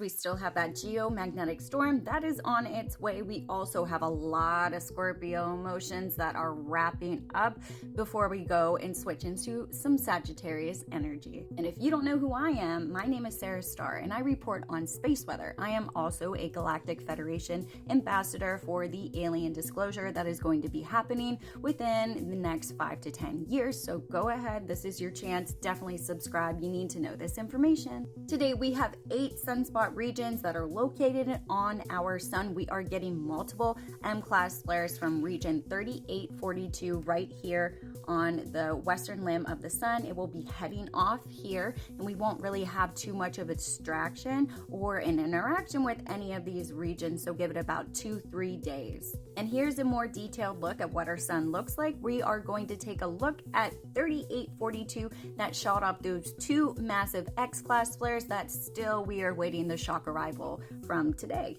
We still have that geomagnetic storm that is on its way. We also have a lot of Scorpio motions that are wrapping up before we go and switch into some Sagittarius energy. And if you don't know who I am, my name is Sarah Starr and I report on space weather. I am also a Galactic Federation ambassador for the alien disclosure that is going to be happening within the next 5 to 10 years. So go ahead, this is your chance. Definitely subscribe. You need to know this information. Today we have 8 sunspot regions that are located on our sun. We are getting multiple M-class flares from region 3842 right here on the western limb of the sun. It will be heading off here, and we won't really have too much of a distraction or an interaction with any of these regions, so give it about 2-3 days. And here's a more detailed look at what our sun looks like. We are going to take a look at 3842 that shot up those 2 massive X-class flares that still we are waiting the shock arrival from today.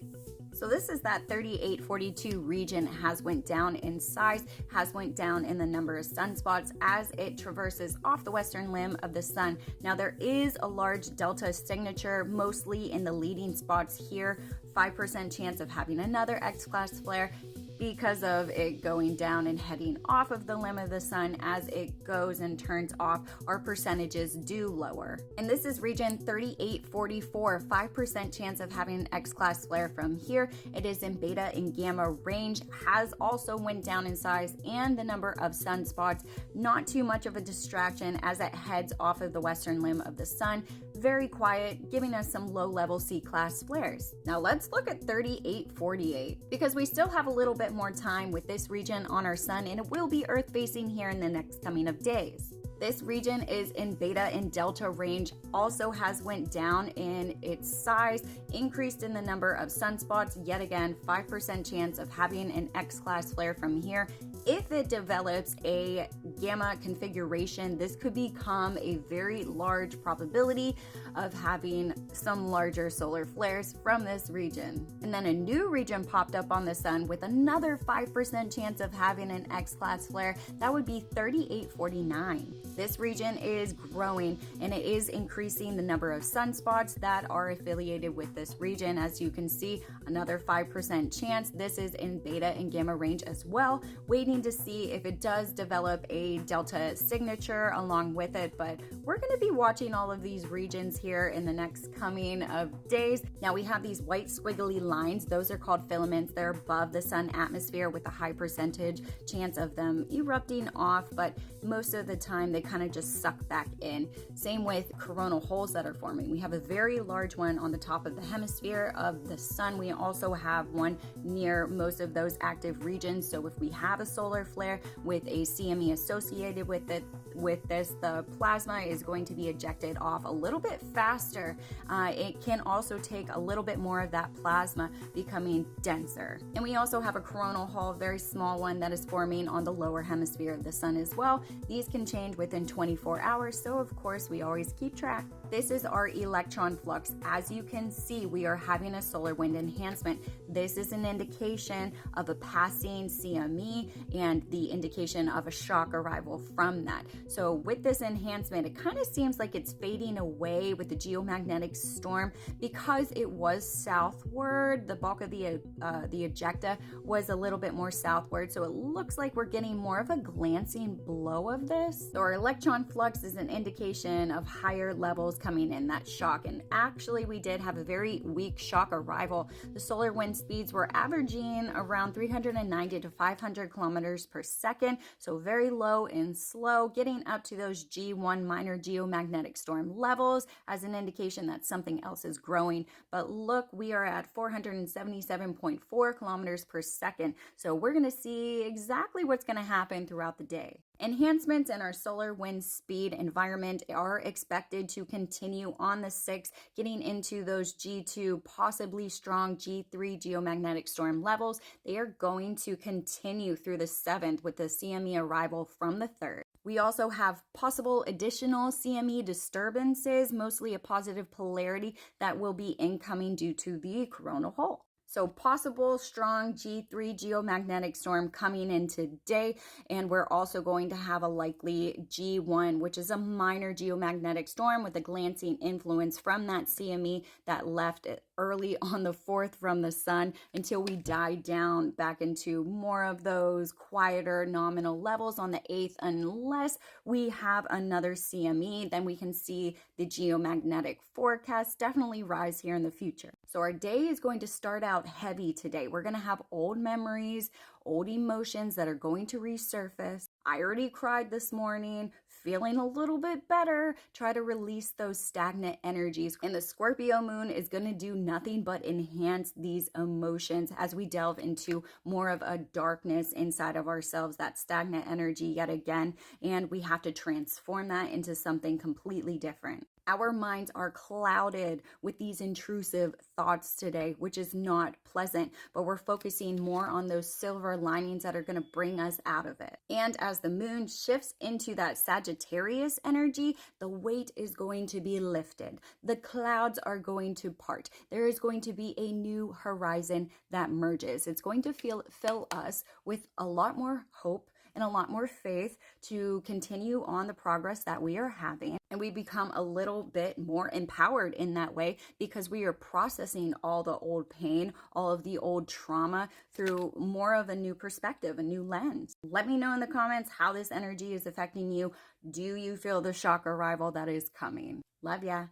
So this is that 3842 region has went down in size, has went down in the number of sunspots as it traverses off the western limb of the sun. Now there is a large delta signature, mostly in the leading spots here, 5% chance of having another X-class flare. Because of it going down and heading off of the limb of the sun as it goes and turns off, our percentages do lower. And this is region 3844, 5% chance of having an X-class flare from here. It is in beta and gamma range, has also went down in size and the number of sunspots. Not too much of a distraction as it heads off of the western limb of the sun. Very quiet, giving us some low-level C-class flares. Now let's look at 3848 because we still have a little bit more time with this region on our sun, and it will be Earth-facing here in the next coming of days. This region is in beta and delta range, also has went down in its size, increased in the number of sunspots, yet again 5% chance of having an X-class flare from here. If it develops a gamma configuration, this could become a very large probability of having some larger solar flares from this region. And then a new region popped up on the sun with another 5% chance of having an X-class flare. That would be 3849. This region is growing and it is increasing the number of sunspots that are affiliated with this region. As you can see, another 5% chance. This is in beta and gamma range as well, waiting to see if it does develop a delta signature along with it. But we're going to be watching all of these regions here in the next coming of days. Now we have these white squiggly lines. Those are called filaments. They're above the sun atmosphere with a high percentage chance of them erupting off, but most of the time they kind of just suck back in. Same with coronal holes that are forming. We have a very large one on the top of the hemisphere of the sun. We also have one near most of those active regions. So if we have a solar flare with a CME associated with it, with this, the plasma is going to be ejected off a little bit faster. It can also take a little bit more of that plasma becoming denser. And we also have a coronal hole, very small one that is forming on the lower hemisphere of the sun as well. These can change within 24 hours, so of course we always keep track. This is our electron flux. As you can see, we are having a solar wind enhancement. This is an indication of a passing CME and the indication of a shock arrival from that. So with this enhancement, it kind of seems like it's fading away with the geomagnetic storm because it was southward. The bulk of the ejecta was a little bit more southward, so it looks like we're getting more of a glancing blow of this. So our electron flux is an indication of higher levels coming in, that shock. And actually we did have a very weak shock arrival. The solar wind speeds were averaging around 390 to 500 kilometers per second, so very low and slow, getting up to those G1 minor geomagnetic storm levels as an indication that something else is growing. But look, we are at 477.4 kilometers per second, so we're going to see exactly what's going to happen throughout the day. Enhancements in our solar wind speed environment are expected to continue on the 6th, getting into those G2, possibly strong G3 geomagnetic storm levels. They are going to continue through the 7th with the CME arrival from the 3rd. We also have possible additional CME disturbances, mostly a positive polarity that will be incoming due to the coronal hole. So possible strong G3 geomagnetic storm coming in today. And we're also going to have a likely G1, which is a minor geomagnetic storm with a glancing influence from that CME that left early on the 4th from the sun until we die down back into more of those quieter nominal levels on the 8th, unless we have another CME. Then we can see the geomagnetic forecast definitely rise here in the future. So our day is going to start out heavy today. We're going to have old memories, old emotions that are going to resurface. I already cried this morning, feeling a little bit better. Try to release those stagnant energies. And the Scorpio moon is going to do nothing but enhance these emotions as we delve into more of a darkness inside of ourselves, that stagnant energy yet again. And we have to transform that into something completely different. Our minds are clouded with these intrusive thoughts today, which is not pleasant, but we're focusing more on those silver linings that are going to bring us out of it. And as the moon shifts into that Sagittarius energy, the weight is going to be lifted. The clouds are going to part. There is going to be a new horizon that merges. It's going to fill us with a lot more hope and a lot more faith to continue on the progress that we are having. And we become a little bit more empowered in that way because we are processing all the old pain, all of the old trauma through more of a new perspective, a new lens. Let me know in the comments how this energy is affecting you. Do you feel the shock arrival that is coming? Love ya.